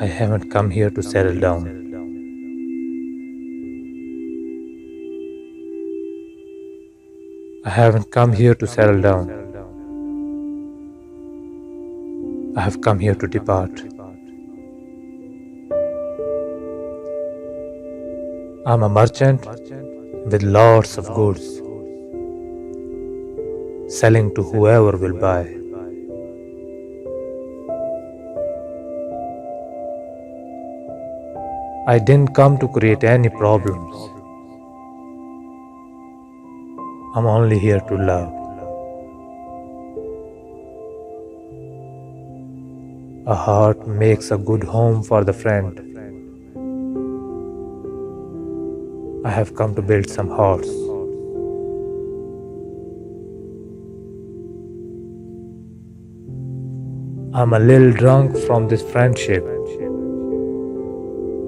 I haven't come here to settle down. I haven't come here to settle down. I have come here to depart. I'm a merchant with lots of goods, selling to whoever will buy. I didn't come to create any problems. I'm only here to love. A heart makes a good home for the friend. I have come to build some hearts. I'm a little drunk from this friendship.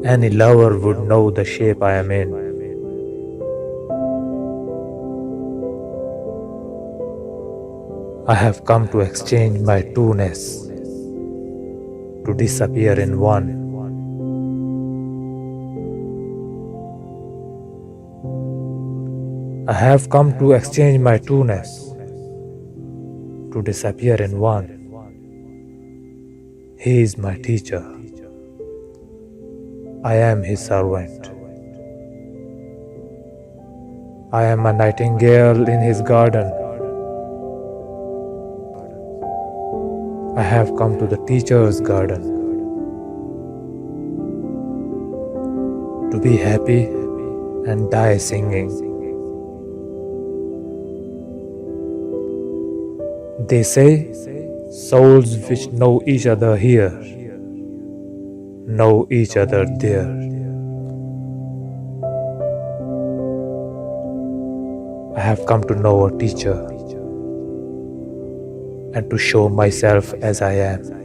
Any lover would know the shape I am in. I have come to exchange my two-ness, to disappear in one. I have come to exchange my two-ness, to disappear in one. He is my teacher. I am his servant. I am a nightingale in his garden. I have come to the teacher's garden to be happy and die singing. They say souls which know each other here know each other there. I have come to know a teacher and to show myself as I am.